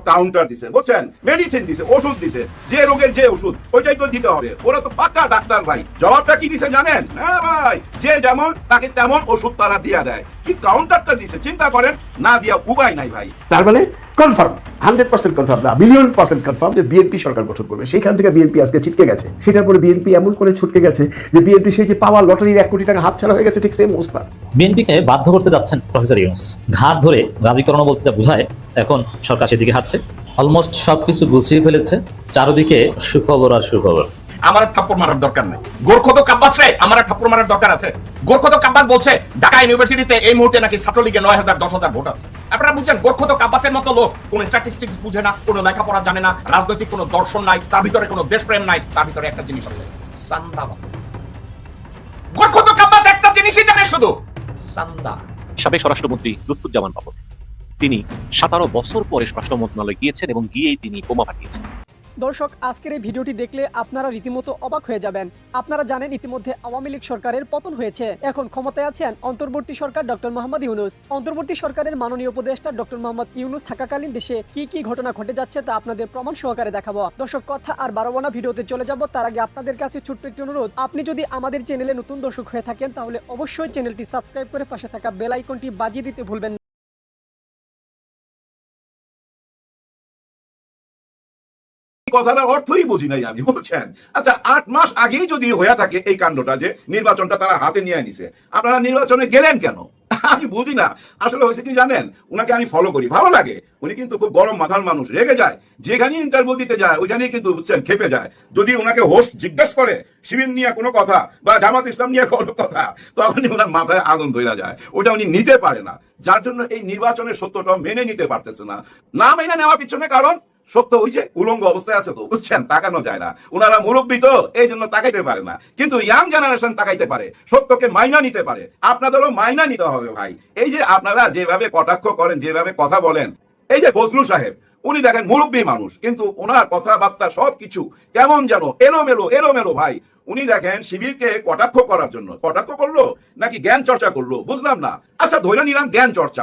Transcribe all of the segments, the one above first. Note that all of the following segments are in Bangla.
কাউন্টার দিছে, বুঝছেন, মেডিসিন দিছে, ওষুধ দিছে, যে রোগের যে ওষুধ ওইটাই তো দিতে হবে। ওরা তো পাক্কা ডাক্তার ভাই। জবাবটা কি দিছে জানেন? হ্যাঁ ভাই, যে যেমন তাকে তেমন ওষুধ তারা দিয়া দেয়। কি কাউন্টারটা দিছে চিন্তা করেন, না দিয়া উপায় নাই ভাই। তার মানে কনফার্ম 100% কনফার্ম না, মিলিয়ন পার্সেন্ট কনফার্ম যে বিএনপি সরকার গঠন করবে। সেইখান থেকে বিএনপি আজকে ছিটকে গেছে। সেটার পরে বিএনপি এমন করে ছুটকে গেছে যে বিএনপি সেই যে পাওয়া লটারির 1 কোটি টাকা হাতছাড়া হয়ে গেছে, ঠিক সেম অবস্থা। বিএনপিকে বাধ্য করতে যাচ্ছেন প্রফেসর ইউনূস। ঘাড় ধরে রাজি করানো বলতে যা বোঝায়, এখন সরকার সেদিকে হাঁটছে। অলমোস্ট সবকিছু গুছিয়ে ফেলেছে, চারদিকে সুখবর আর সুখবর। আমার থাপ্পড় মারার দরকার নাই। গোরখত কাব্বাস রে আমার থাপ্পড় মারার দরকার আছে। গোরখত কাব্বাস বলছে ঢাকা ইউনিভার্সিটিতে এই মুহূর্তে নাকি ছাত্রলীগে 9,000 10,000 ভোট আছে। আপনারা বুঝছেন, গোরখত কাব্বাসের মতো লোক কোন স্ট্যাটিস্টিক্স বুঝে না, কোনো লেখাপড়া জানে না, রাজনৈতিক কোনো দর্শন নাই, তার ভিতরে কোনো দেশপ্রেম নাই। তার ভিতরে একটা জিনিস আছে, সান্দা আছে। গোরখত কাব্বাস একটা জিনিসই জানে, শুধু সান্দা। সাবেক স্বরাষ্ট্রমন্ত্রী লুৎফুজ্জামান বাবর, তিনি 17 বছর পরে স্বরাষ্ট্র মন্ত্রণালয়ে গিয়েছেন এবং গিয়েই তিনি বোমা ফাটিয়েছেন। দর্শক, আজকের এই ভিডিওটি দেখলে আপনারা রীতিমতো অবাক হয়ে যাবেন। আপনারা জানেন ইতিমধ্যে আওয়ামী লীগ সরকারের পতন হয়েছে। এখন ক্ষমতায় আছেন অন্তর্বর্তী সরকার ডক্টর মোহাম্মদ ইউনূস। অন্তর্বর্তী সরকারের মাননীয় উপদেষ্টা ডক্টর মোহাম্মদ ইউনূস থাকাকালীন দেশে কি কি ঘটনা ঘটে যাচ্ছে তা আপনাদের প্রমাণ সহকারে দেখাবো। দর্শক, কথা আর বাড়াবো না, ভিডিওতে চলে যাব। তার আগে আপনাদের কাছে ছোট্ট একটি অনুরোধ, আপনি যদি আমাদের চ্যানেলে নতুন দর্শক হয়ে থাকেন তাহলে অবশ্যই চ্যানেলটি সাবস্ক্রাইব করে পাশে থাকা বেল আইকনটি বাজিয়ে দিতে ভুলবেন না। কথাটার অর্থই বুঝি নাই আমি, বুঝছেন। আচ্ছা, 8 মাস আগেই যদি হয়ে থাকে এই কাণ্ডটা, যে নির্বাচনটা তারা হাতে নিয়ে নিছে, আপনারা নির্বাচনে গেলেন কেন? আমি বুঝি না। আসলে হয়েছে কি জানেন, উনাকে আমি ফলো করি, ভালো লাগে। উনি কিন্তু খুব গরম মাথার মানুষ, রেগে যায়, যেখানে ইন্টারভিউ দিতে যায় ওইখানেই কিন্তু বুঝছেন খেপে যায়। যদি উনাকে হোস্ট জিজ্ঞেস করে শিবির নিয়ে কোনো কথা বা জামাত ইসলাম নিয়ে কোনো কথা, তখনই ওনার মাথায় আগুন ধরে যায়। ওটা উনি নিতে পারে না, যার জন্য এই নির্বাচনের সত্যটা মেনে নিতে পারতেছে না। না মেনে নেওয়ার পিছনে কারণ সত্য ওই যে উলঙ্গ অবস্থায় আছে, তো বুঝছেন, তাকানো যায় না। ওনারা মুরব্বী তো, এই জন্য তাকাইতে পারে না। কিন্তু ইয়াং জেনারেশন তাকাইতে পারে, সত্যকে মাইনা নিতে পারে। আপনাদেরও মাইনা নিতে হবে ভাই। এই যে আপনারা যেভাবে কটাক্ষ করেন, যেভাবে কথা বলেন, এই যে ফজলু সাহেব, উনি দেখেন মুরব্বী মানুষ, কিন্তু ওনার কথাবার্তা সবকিছু কেমন যেন এলোমেলো এলোমেলো ভাই। উনি দেখেন শিবিরকে কটাক্ষ করার জন্য কটাক্ষ করলো নাকি জ্ঞান চর্চা করলো বুঝলাম না। আচ্ছা, ধরে নিলাম জ্ঞান চর্চা।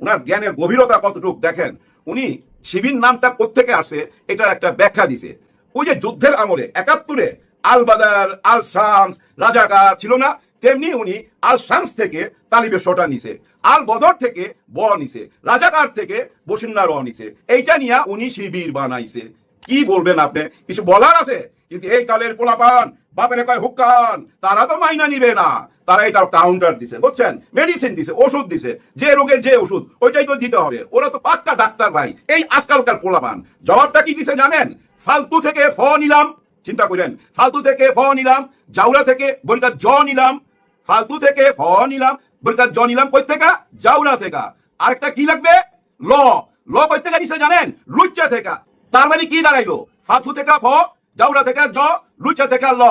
ওনার জ্ঞানের গভীরতা কতটুকু দেখেন। উনি শিবির নামটা কোত্থেকে আসে এটার একটা ব্যাখ্যা দিছে। ওই যে যুদ্ধের আমলে 71-এ আল বাদার, আল শামস, রাজাকার ছিল না, তেমনি উনি আল শামস থেকে তালিবে শোটা নিছে, আল বদর থেকে ব নিছে, রাজাকার থেকে বসিন্না র নিছে। এইটা নিয়ে উনি শিবির বানাইছে। কি বলবেন আপনি? কিছু বলার আছে? কিন্তু এই কালের পোলাপান বাপের কয় হুক্কান, তারা তো মাইনা নিবে না। তারা এটার কাউন্টার দিছে, বুঝছেন, মেডিসিন দিছে, ওষুধ দিছে, যে রোগের যে ওষুধ ওইটাই তো দিতে হবে। ওরা তো পাক্কা ডাক্তার ভাই, এই আজকালকার পোলাপান। জবাবটা কি দিছে জানেন? ফালতু থেকে ফ নিলাম, চিন্তা করেন, ফালতু থেকে ফ নিলাম, জাউরা থেকে বরিকার জ নিলাম, ফালতু থেকে ফ নিলাম, বরিকার জ নিলাম, কই থেকে? জাউরা থেকে। আরেকটা কি লাগবে? ল। ল কই থেকে দিছে জানেন? লুচ্চা থেকে। তার মানে কি দাঁড়াইলো? ফালতু থেকে ফ, জাউরা থেকে জ, লুচ্চা থেকে ল,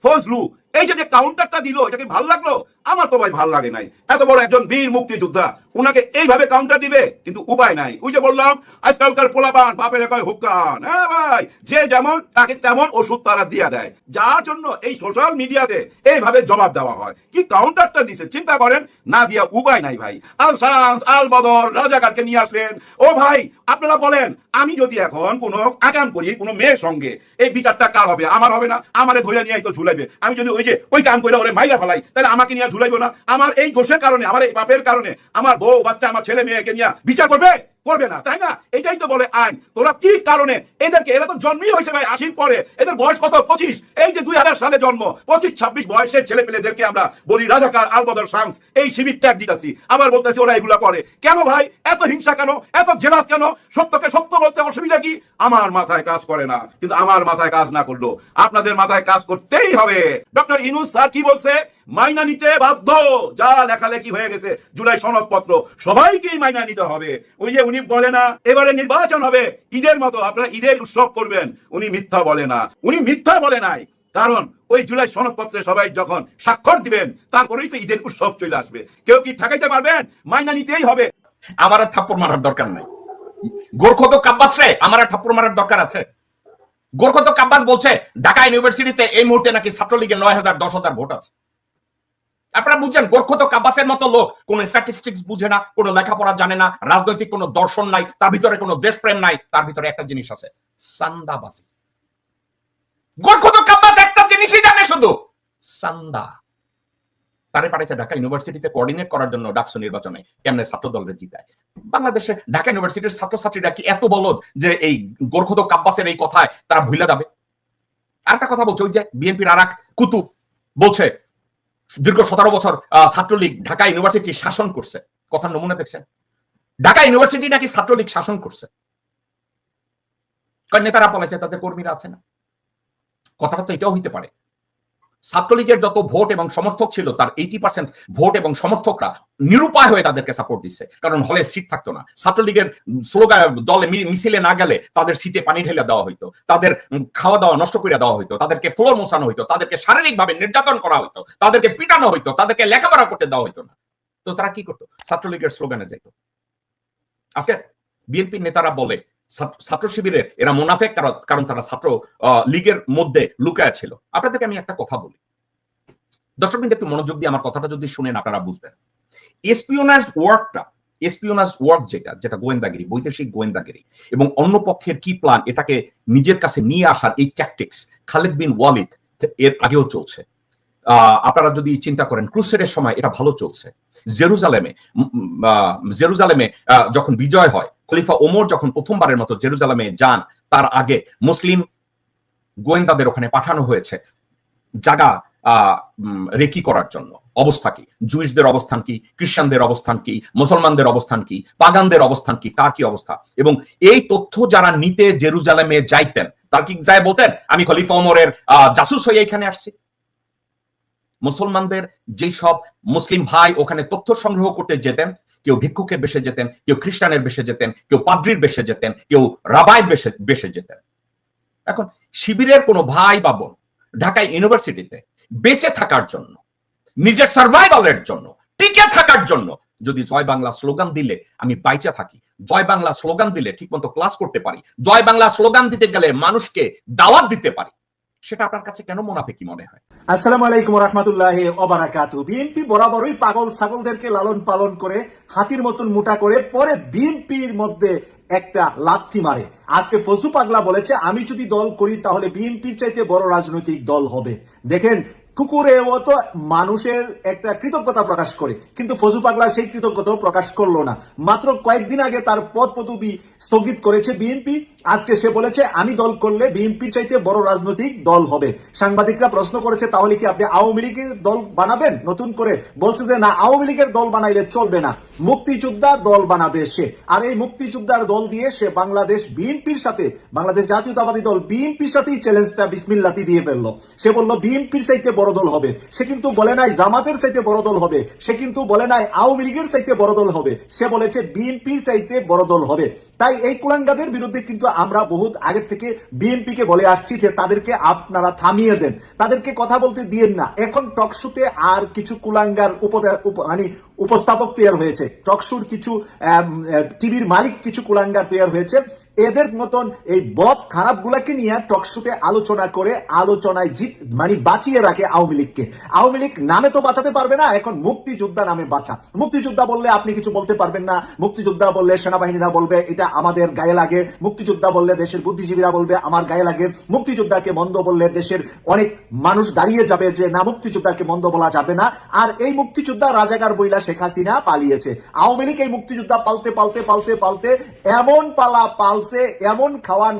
ফজলু। এই যে কাউন্টারটা দিল, এটা কি ভাল লাগলো? আমার তো ভাই ভাল লাগে নাই। এত বড় একজন বীর মুক্তিযোদ্ধা, উনাকে এইভাবে কাউন্টার দিবে, কিন্তু উপায় নাই। ওই যে বললাম, আজকালকার পোলাপান বাপের কয় হুক্কান। হ্যাঁ ভাই, যে যেমন তাকে তেমন ওষুধ তারা দিয়া দেয়, যার জন্য এই সোশ্যাল মিডিয়াতে এইভাবে জবাব দেওয়া হয়। কি কাউন্টারটা দিছে চিন্তা করেন, না দিয়া উপায় নাই ভাই। আল শামস, আল বদর, রাজাকারকে নিয়ে আসলেন। ও ভাই, আপনারা বলেন, আমি যদি এখন কোনো আকাম করি কোনো মেয়ের সঙ্গে, এই বিচারটা কার হবে? আমার হবে না? আমারে ধরে নিয়ে তো ঝুলাইবে। আমি যদি ওই কাম করে ওরে মাইরা ফেলাই, তাহলে আমাকে নিয়ে ঝুলাইবো না? আমার এই দোষের কারণে, আমার এই বাপের কারণে আমার বউ বাচ্চা, আমার ছেলে মেয়েকে নিয়ে বিচার করবে? করবে না, তাই না? এটাই তো বলে আইন। তোরা কি কারণে এদেরকে, এরা তো জন্মই হয়েছে ভাই 80-র পরে, এদের বয়স কত? 25। এই যে 2000 সালে জন্ম, 25-26 বয়সের ছেলে পেলেদেরকে আমরা বলি রাজাকার, আল বদর, শামস, এই শিবির ট্যাগ দিতেছি। আবার বলতেছি ওরা এগুলা করে কেন ভাই? এত হিংসা কেন? এত জেলাস কেন? সত্যকে সত্য বলতে অসুবিধা কি? আমার মাথায় কাজ করে না, কিন্তু আমার মাথায় কাজ না করলো আপনাদের মাথায় কাজ করতেই হবে। ডক্টর ইউনূস স্যার কি বলছে? মাইনা নিতে বাধ্য। যা লেখালেখি হয়ে গেছে জুলাই সনদপত্র, সবাইকেই মাইনা নিতে হবে। ওই যে উনি বলে না এবারে নির্বাচন হবে ঈদের মতো, আপনারা ঈদের উৎসব করবেন, উনি মিথ্যা বলে না। উনি মিথ্যা বলে নাই, কারণ ওই জুলাই সনদপত্রে সবাই যখন স্বাক্ষর দিবেন তারপরেই তো ঈদের উৎসব চলে আসবে। কেউ কি ঠেকাইতে পারবেন? মাইনা নিতেই হবে। আমার থাপ্পড় মারার দরকার নাই। গোরখত কাব্বাস রে আমার থাপ্পড় মারার দরকার আছে। গোরখত কাব্বাস বলছে ঢাকা ইউনিভার্সিটিতে এই মুহূর্তে নাকি ছাত্রলীগের 9,000 10,000 ভোট আছে। আপনারা বুঝছেন গোরখত কাব্বাসের মতো লোক কোন স্ট্যাটিস্টিক্স বুঝে না, কোন লেখাপড়া জানে না, রাজনৈতিক কোনো দর্শন নাই, তার ভিতরে কোনো দেশপ্রেম নাই, তার ভিতরে একটা জিনিস আছে, সান্দাবাজি। গোরখত কাব্বাস একটা জিনিসই জানে, শুধু সান্দা। তারে পাঠাইছে ঢাকা ইউনিভার্সিটিতে কোঅর্ডিনেট করার জন্য ডাকসু নির্বাচনে কেমনে ছাত্র দলের জিতায়। বাংলাদেশে ঢাকা ইউনিভার্সিটির ছাত্রছাত্রীরা কি এত বলদ যে এই গোরখত কাব্বাসের এই কথায় তারা ভুলে যাবে? আরেকটা কথা বলছে, ওই যে বিএনপির আরেক কুতুব বলছে দীর্ঘ 17 বছর ছাত্রলীগ ঢাকা ইউনিভার্সিটি শাসন করছে। কথার নমুনা দেখছেন? ঢাকা ইউনিভার্সিটি নাকি ছাত্রলীগ শাসন করছে। নেতারা পলাইছে, তাদের কর্মীরা আছে না। কথাটা তো এটাও হইতে পারে, ছাত্রলীগের যত ভোট এবং সমর্থক ছিল তার 80% ভোট এবং সমর্থকরা নিরুপায় হয়ে তাদেরকে সাপোর্ট দিচ্ছে, কারণ হলে সিট থাকতো না। ছাত্রলীগের স্লোগান দলে মিছিলে না গেলে তাদের সিটে পানি ঢেলে দেওয়া হইতো, তাদের খাওয়া দাওয়া নষ্ট করে দেওয়া হইতো, তাদেরকে ফ্লোর মোছানো হইতো, তাদেরকে শারীরিকভাবে নির্যাতন করা হইতো, তাদেরকে পিটানো হইতো, তাদেরকে লেখাপড়া করতে দেওয়া হইতো না। তো তারা কি করতো? ছাত্রলীগের স্লোগানে যাইতো। আজকে বিএনপির নেতারা বলে ছাত্র শিবিরের এরা মুনাফেক, কারণ তারা ছাত্র লীগের মধ্যে লুকায় ছিল। আপনাদেরকে আমি একটা কথা বলি, দর্শকবৃন্দ একটু মনোযোগ দিয়ে আমার কথাটা যদি শুনেন আপনারা বুঝবেন। এসপিওনাজ ওয়ার্ক যেটা গোয়েন্দাগিরি, বৈদেশিক গোয়েন্দাগিরি এবং অন্য পক্ষের কি প্ল্যান এটাকে নিজের কাছে নিয়ে আসার এই ট্যাকটিক্স খালেদ বিন ওয়ালিদ এর আগেও চলছে। আপনারা যদি চিন্তা করেন ক্রুসেডের সময় এটা ভালো চলছে। জেরুজালেমে যখন বিজয় হয়, খলিফা ওমর যখন প্রথমবারের মতো জেরুজালেমে যান, তার আগে মুসলিম গোয়েন্দাদের ওখানে পাঠানো হয়েছে জায়গা রেকি করার জন্য। অবস্থা কি, জুইশদের অবস্থান কি, খ্রিস্টানদের অবস্থান কি, মুসলমানদের অবস্থান কি, পাগানদের অবস্থান কি, তার কি অবস্থা। এবং এই তথ্য যারা নিতে জেরুজালেমে যাইতেন তার কি যায় বলতেন আমি খলিফা ওমরের জাসুস হয়ে এখানে আসছি। মুসলমানদের যেই সব মুসলিম ভাই ওখানে তথ্য সংগ্রহ করতে যেতেন, কেউ ভিক্ষুকের বেশে যেতেন, কেউ খ্রিস্টানের বেশে যেতেন, কেউ পাদ্রির বেশে যেতেন, কেউ রাবাইর বেশে যেতেন। এখন শিবিরের কোনো ভাই বা বোন ঢাকা ইউনিভার্সিটিতে বেঁচে থাকার জন্য, নিজের সার্ভাইভালের জন্য, টিকে থাকার জন্য যদি জয় বাংলা স্লোগান দিলে আমি বাইচা থাকি, জয় বাংলা স্লোগান দিলে ঠিকমতো ক্লাস করতে পারি, জয় বাংলা স্লোগান দিতে গেলে মানুষকে দাওয়াত দিতে পারি, সেটা আপনার কাছে কেন মুনাফিকি মনে হয়? আসসালামু আলাইকুম রাহমাতুল্লাহি ওয়া বারাকাতুহু। বিএনপি বরাবরই পাগল ছাগলদেরকে লালন পালন করে হাতির মতন মোটা করে পরে বিএনপির মধ্যে একটা লাথি মারে। আজকে ফজু পাগলা বলেছে আমি যদি দল করি তাহলে বিএনপির চাইতে বড় রাজনৈতিক দল হবে। দেখেন কুকুরে ও তো মানুষের একটা কৃতজ্ঞতা প্রকাশ করে, কিন্তু ফজু পাগলা সেই কৃতজ্ঞতা প্রকাশ করলো না। মাত্র কয়েকদিন আগে তার পদ পদবি স্থগিত করেছে বিএনপি। আজকে সে বলেছে আমি দল করলে বিএনপির চাইতে বড় রাজনৈতিক দল হবে। সাংবাদিকরা প্রশ্ন করেছে তাহলে কি আপনি আওয়ামী লীগের দল বানাবেন নতুন করে? বলছে যে না, আওয়ামী লীগের দল বানাইলে চলবে না, মুক্তিযোদ্ধার দল বানাবে সে। আর এই মুক্তিযোদ্ধার দল দিয়ে সে বাংলাদেশ বিএনপির সাথে, বাংলাদেশ জাতীয়তাবাদী দল বিএনপির সাথেই চ্যালেঞ্জটা বিসমিল্লাতি দিয়ে ফেললো। সে বলল বিএনপির চাইতে বড় দল হবে। সে কিন্তু বলে নাই জামাতের চাইতে বড় দল হবে, সে কিন্তু বলে নাই আওয়ামী লীগের চাইতে বড় দল হবে, সে বলেছে বিএনপির চাইতে বড় দল হবে। তাই এই কুলাঙ্গাদের বিরুদ্ধে কিন্তু আমরা বহুত আগে থেকে বিএনপিকে বলে আসছি যে তাদেরকে আপনারা থামিয়ে দেন, তাদেরকে কথা বলতে দিয়েন না। এখন টকশুতে আর কিছু কুলাঙ্গার উপস্থাপক তৈরি হয়েছে, টকশুর কিছু টিভির মালিক কিছু কুলাঙ্গার তৈরি হয়েছে। এদের মতন এই বদ খারাপ গুলাকে নিয়ে টকশুতে আলোচনা করে আলোচনায় বাঁচিয়ে রাখে আওয়ামী লীগকে। আওয়ামী লীগ নামে তো বাঁচাতে পারবে না, এখন মুক্তিযোদ্ধা নামে বাঁচা। মুক্তিযোদ্ধা বললে আপনি কিছু বলতে পারবেন না, মুক্তিযোদ্ধা বললে সেনাবাহিনীরা বলবে এটা আমাদের গায়ে লাগে, মুক্তিযোদ্ধা বললে দেশের বুদ্ধিজীবীরা বলবে আমার গায়ে লাগে, মুক্তিযোদ্ধাকে মন্দ বললে দেশের অনেক মানুষ দাঁড়িয়ে যাবে যে না মুক্তিযোদ্ধাকে মন্দ বলা যাবে না। আর এই মুক্তিযোদ্ধা রাজাকার বইলা শেখ হাসিনা পালিয়েছে। আওয়ামী লীগ এই মুক্তিযোদ্ধা পালতে পালতে পালতে পালতে এমন পালছে, এমন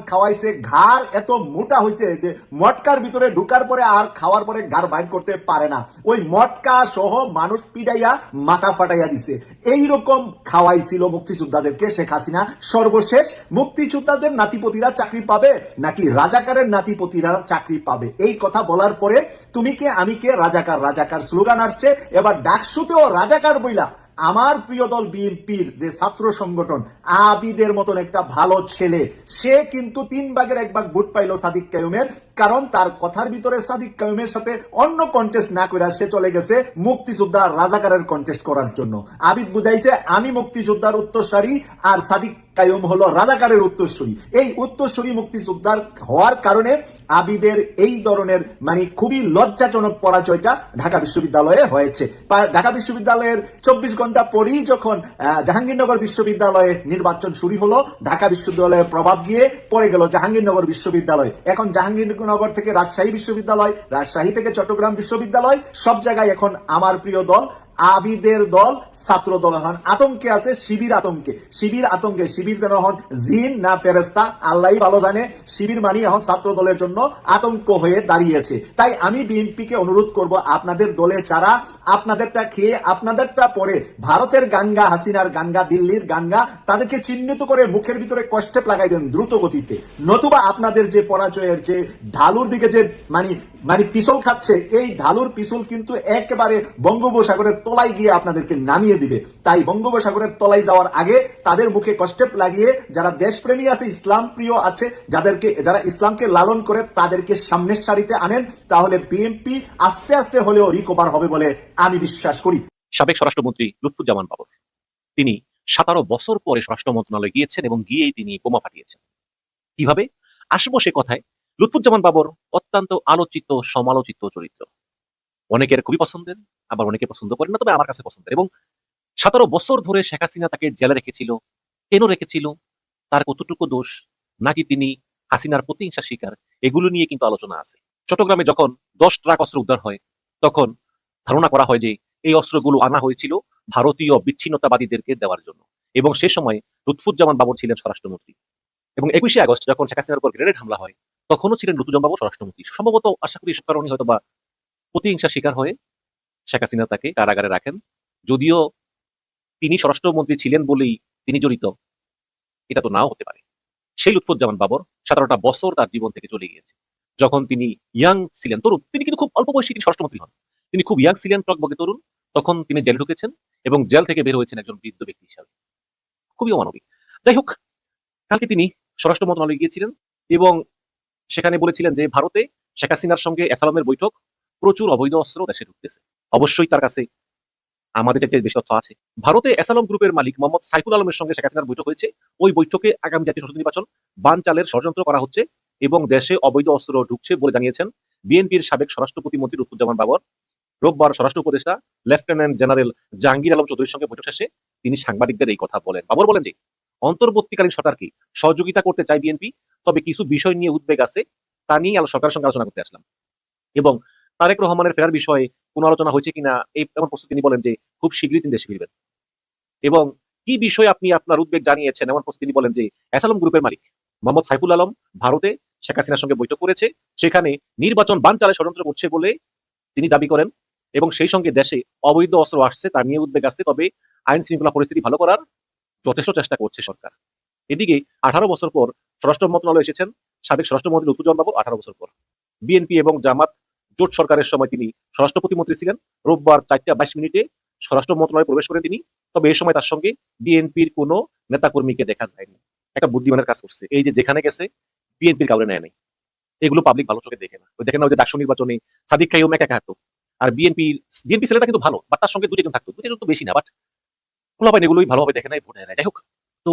খাওয়াইছে, ঘাড় এত মোটা হয়েছে যে মটকার ভিতরে ঢুকার পরে আর খাওয়ার পরে ঘাড় বাইর করতে পারে না। ওই মটকা সহ মানুষ পিটাইয়া মাথা ফাটাইয়া দিছে। এইরকম খাওয়াইছিল মুক্তিযোদ্ধাদেরকে শেখ হাসিনা। সর্বশেষ মুক্তিযোদ্ধাদের নাতিপতিরা চাকরি পাবে নাকি রাজাকারের নাতিপতিরা চাকরি পাবে, এই কথা বলার পরে তুমি কে আমি কে, রাজাকার স্লোগান আসছে। এবার ডাকসুতেও রাজাকার বইলা আমার প্রিয় দল বিএনপির যে ছাত্র সংগঠন আবিদের মতন একটা ভালো ছেলে, সে কিন্তু 3 ভাগের 1 ভাগ ভোট পাইল সাদিক কায়ুমের, কারণ তার কথার ভিতরে সাদিক কায়ুমের সাথে অন্য কন্টেস্ট না করে সে চলে গেছে মুক্তিযোদ্ধা রাজাকারের কন্টেস্ট করার জন্য। আবিদ বুঝাইছে আমি মুক্তিযোদ্ধার উত্তরসারী, আর সাদিক কাইয়ুম হলো রাজাকারের উত্তরসূরি। এই উত্তরসূরি মুক্তিযোদ্ধার হওয়ার কারণে আবিদের এই ধরনের মানে খুবই লজ্জাজনক পরাজয়টা ঢাকা বিশ্ববিদ্যালয়ে হয়েছে। ঢাকা বিশ্ববিদ্যালয়ের 24 ঘন্টা পরেই যখন জাহাঙ্গীরনগর বিশ্ববিদ্যালয়ে নির্বাচন শুরু হলো, ঢাকা বিশ্ববিদ্যালয়ের প্রভাব গিয়ে পড়ে গেল জাহাঙ্গীরনগর বিশ্ববিদ্যালয়। এখন জাহাঙ্গীরনগর থেকে রাজশাহী বিশ্ববিদ্যালয়, রাজশাহী থেকে চট্টগ্রাম বিশ্ববিদ্যালয়, সব জায়গায় এখন আমার প্রিয় দল আবিদের দল ছাত্র দল হন আতঙ্কে আছে, শিবির আতঙ্কে। শিবির যেন হন জিন না ফেরেস্তা আল্লাহই ভালো জানে। শিবির মানি এখন ছাত্র দলের জন্য আতঙ্ক হয়ে দাঁড়িয়েছে। তাই আমি বিএনপিকে অনুরোধ করব, আপনাদের দলে যারা আপনাদেরটা খেয়ে আপনাদেরটা পরে ভারতের গাঙ্গা, হাসিনার গাঙ্গা, দিল্লির গাঙ্গা, তাদেরকে চিহ্নিত করে মুখের ভিতরে কষ্টেপ লাগাই দেন দ্রুত গতিতে, নতুবা আপনাদের যে পরাজয়ের যে ঢালুর দিকে যে মানে পিছল খাচ্ছে, এই ঢালুর পিছল কিন্তু একেবারে বঙ্গোপসাগরের তলায় গিয়ে আপনাদেরকে নামিয়ে দিবে। তাই বঙ্গোপসাগরের তলায় যাওয়ার আগে তাদের মুখে কষ্টেপ লাগিয়ে যারা দেশপ্রেমী আছে, ইসলাম প্রিয় আছে, যারা ইসলামকে লালন করে, তাদেরকে সামনের সারিতে আনেন, তাহলে বিএনপি আস্তে আস্তে হলেও রিকভার হবে বলে আমি বিশ্বাস করি। সাবেক স্বরাষ্ট্রমন্ত্রী লুৎফুজ্জামান বাবর তিনি 17 বছর পরে স্বরাষ্ট্র মন্ত্রণালয়ে গিয়েছেন এবং গিয়েই তিনি বোমা ফাটিয়েছেন। কিভাবে আসবো সে কথায়। লুৎফুজ্জামান বাবর অত্যন্ত আলোচিত সমালোচিত চরিত্র, অনেকের খুবই পছন্দের, আবার অনেকে পছন্দ করেন না, তবে আমার কাছে পছন্দের। এবং 17 বছর ধরে শেখ হাসিনা তাকে জেলে রেখেছিল, কেন রেখেছিল, তার কতটুকু দোষ, নাকি তিনি হাসিনার প্রতিহিংসা শিকার, এগুলো নিয়ে কিন্তু আলোচনা আছে। চট্টগ্রামে যখন 10 ট্রাক অস্ত্র উদ্ধার হয়, তখন ধারণা করা হয় যে এই অস্ত্রগুলো আনা হয়েছিল ভারতীয় বিচ্ছিন্নতাবাদীদেরকে দেওয়ার জন্য, এবং সে সময় লুৎফুজ্জামান বাবর ছিলেন স্বরাষ্ট্রমন্ত্রী। এবং 21শে আগস্ট যখন শেখ হাসিনার উপর গ্রেনেড হামলা হয়, তখনও ছিলেন লুৎফুজ্জামান বাবর স্বরাষ্ট্রমন্ত্রী। সম্ভবত আশা করি এসব কারণে হয়তো বা প্রতিহিংসা শিকার হয়ে শেখ হাসিনা তাকে কারাগারে রাখেন। যদিও তিনি স্বরাষ্ট্রমন্ত্রী ছিলেন বলেই তিনি জড়িত, এটা তো নাও হতে পারে। সেই লুৎফুজ্জামান বাবর 17টা বছর তার জীবন থেকে চলে গিয়েছে। যখন তিনি ইয়াং ছিলেন, তরুণ, তিনি কিন্তু খুব অল্প বয়সী তিনি স্বরাষ্ট্রমন্ত্রী হন, তিনি খুব ইয়াং ছিলেন, টকবকে তরুণ, তখন তিনি জেলে ঢুকেছেন এবং জেল থেকে বের হয়েছেন একজন বৃদ্ধ ব্যক্তি হিসাবে, খুবই অমানবিক। যাই হোক, কালকে তিনি স্বরাষ্ট্র মন্ত্রণালয়ে গিয়েছিলেন এবং সেখানে বলেছিলেন যে ভারতে শেখ হাসিনার সঙ্গে এসালামের বৈঠক, প্রচুর অবৈধ অস্ত্র দেশে ঢুকতেছে। অবশ্যই তার কাছে আমাদের থেকে বেশি তথ্য আছে। ভারতে এসালাম গ্রুপের মালিক মোহাম্মদ সাইফুল আলমের সঙ্গে শেখ হাসিনার বৈঠক হয়েছে। ওই বৈঠকে আগামী জাতীয় সংসদ নির্বাচন বানচালের ষড়যন্ত্র করা হচ্ছে এবং দেশে অবৈধ অস্ত্র ঢুকছে বলে জানিয়েছেন বিএনপির সাবেক স্বরাষ্ট্র প্রতিমন্ত্রী লুৎফুজ্জামান বাবর। রোববার স্বরাষ্ট্র উপদেষ্টা লেফটেন্যান্ট জেনারেল জাহাঙ্গীর আলম চৌধুরীর সঙ্গে বৈঠক শেষে তিনি সাংবাদিকদের এই কথা বলেন। বাবর বলেন যে অন্তর্বর্তীকালীন সরকারকে সহযোগিতা করতে চায় বিএনপি, তবে কিছু বিষয় নিয়ে উদ্বেগ আছে, তা নিয়ে সরকারের সঙ্গে আলোচনা করতে আসলাম। এবং তারেক রহমানের ফেরার বিষয়ে কোনো আলোচনা হয়েছে কিনা এই এমন প্রশ্ন তিনি বলেন যে খুব শীঘ্রই তিনি দেশে ফিরবেন। এবং কি বিষয়ে আপনি আপনার উদ্বেগ জানিয়েছেন এমন প্রশ্ন তিনি বলেন যে অ্যাসালাম গ্রুপের মালিক মোহাম্মদ সাইফুল আলম ভারতে শেখ হাসিনার সঙ্গে বৈঠক করেছে, সেখানে নির্বাচন বানচালে ষড়যন্ত্র করছে বলে তিনি দাবি করেন এবং সেই সঙ্গে দেশে অবৈধ অস্ত্র আসছে তা নিয়ে উদ্বেগ আছে, তবে আইন শৃঙ্খলা পরিস্থিতি ভালো করার যথেষ্ট চেষ্টা করছে সরকার। এদিকে 18 বছর পর স্বরাষ্ট্র মন্ত্রণালয়ে এসেছেন সাবেক স্বরাষ্ট্রমন্ত্রী লুৎফুজ্জামান বাবর। 18 বছর পর বিএনপি এবং জামাত জোট সরকারের সময় তিনি স্বরাষ্ট্র প্রতিমন্ত্রী ছিলেন। রোববার 4:22 স্বরাষ্ট্র মন্ত্রণালয়ে প্রবেশ করেন তিনি, তবে এই সময় তার সঙ্গে বিএনপির কোনো নেতাকর্মীকে দেখা যায়নি। একটা বুদ্ধিমানের কাজ করছে, এই যে যেখানে গেছে বিএনপির কাউরে নেয় নাই, এগুলো পাবলিক ভালো চোখে দেখে না। ওই দেখেন না, ওই যে ডাকসু নির্বাচনে সাদিক কাইয়ুম একা হাঁটতো, আর বিএনপি ছেলেটা কিন্তু ভালো, বাট তার সঙ্গে দুজন থাকতো, দুজন তো বেশি না, বাট খোলাপাইন এগুলোই ভালোভাবে দেখে নাই, ভোট দেয় না। যাই হোক, তো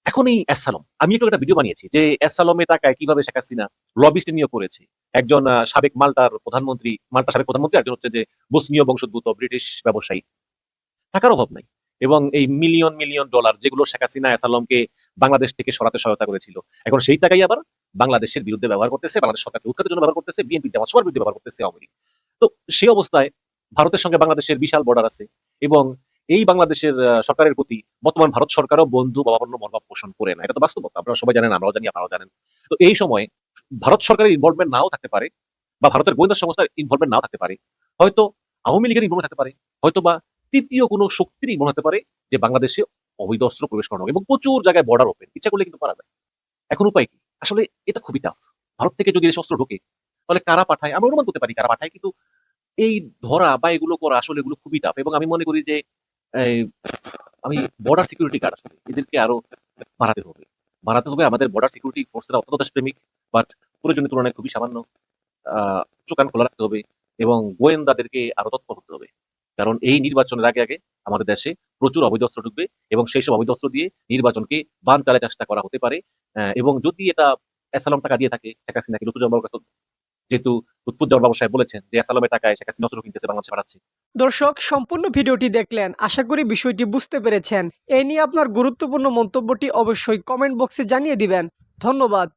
এখন এই এসালাম, আমি একটু একটা ভিডিও বানিয়েছি যে এসালামে টাকায় কিভাবে শেখ হাসিনা লবিস্ট নিয়োগ করেছে। একজন সাবেক মাল্টার সাবেক প্রধানমন্ত্রী, একজন হচ্ছে যে বসনীয় বংশোদ্ভূত ব্রিটিশ ব্যবসায়ী, টাকার অভাব নাই। এবং এই মিলিয়ন মিলিয়ন ডলার যেগুলো শেখ হাসিনা এসালামকে বাংলাদেশ থেকে সরাতে সহায়তা করেছিল, এখন সেই টাকাই আবার বাংলাদেশের বিরুদ্ধে ব্যবহার করতেছে, বাংলাদেশ সরকারকে উৎখাতের জন্য ব্যবহার করতেছে, বিএনপি জামাত সবার বিরুদ্ধে ব্যবহার করতেছে আওয়ামী লীগ। তো সেই অবস্থায় ভারতের সঙ্গে বাংলাদেশের বিশাল বর্ডার আছে এবং এই বাংলাদেশের সরকারের প্রতি বর্তমান ভারত সরকারও বন্ধু বাবান্ন মনোভাব পোষণ করে না, এটা তো বাস্তবতা, আপনারা সবাই জানেন, আমরাও জানি, আপনারাও জানেন। তো এই সময় ভারত সরকারের ইনভলভমেন্ট নাও থাকতে পারে, বা ভারতের গোয়েন্দা সংস্থার ইনভলভমেন্ট নাও থাকতে পারে, হয়তো আওয়ামী লীগের ইনভলভমেন্ট থাকতে পারে, হয়তো বা তৃতীয় কোনো শক্তির ইনভলভ হতে পারে যে বাংলাদেশে অবৈধ অস্ত্র প্রবেশ করানো, এবং প্রচুর জায়গায় বর্ডার ওপেন, ইচ্ছা করলে কিন্তু পারা যায়। এখন উপায় কি? আসলে এটা খুবই টাফ। ভারত থেকে যদি দেশে অস্ত্র ঢোকে তাহলে কারা পাঠায় আমরা অনুমান করতে পারি কারা পাঠায়, কিন্তু এই ধরা বা এগুলো করা আসলে এগুলো খুবই টাফ। এবং আমি মনে করি যে আমি বর্ডার সিকিউরিটি গার্ড আসলে এদেরকে আরো বাড়াতে হবে। আমাদের বর্ডার সিকিউরিটি ফোর্সেরা অত্যন্ত দেশপ্রেমিক, বাট প্রয়োজনের তুলনায় খুবই সামান্য। চোখ কান খোলা রাখতে হবে এবং গোয়েন্দাদেরকে আরো তৎপর হতে হবে, কারণ এই নির্বাচনের আগে আমাদের দেশে প্রচুর অবৈধ অস্ত্র ঢুকবে এবং সেই সব অবৈধ অস্ত্র দিয়ে নির্বাচনকে বান চালের চেষ্টা করা হতে পারে। এবং যদি এটা অ্যাসালাম টাকা দিয়ে থাকে শেখ হাসিনাকে লুৎফুজ্জামান বাবুর কাছে, যেহেতু লুৎফুজ্জামান বাবু সাহেব বলেছেন যে অ্যাসালামের টাকায় শেখ হাসিনা অস্ত্র কিনতেছে, বাংলাদেশে পাঠাচ্ছে। দর্শক, সম্পূর্ণ ভিডিওটি দেখলেন, আশা করি বিষয়টি বুঝতে পেরেছেন। এই নিয়ে আপনার গুরুত্বপূর্ণ মন্তব্যটি অবশ্যই কমেন্ট বক্সে জানিয়ে দিবেন। ধন্যবাদ।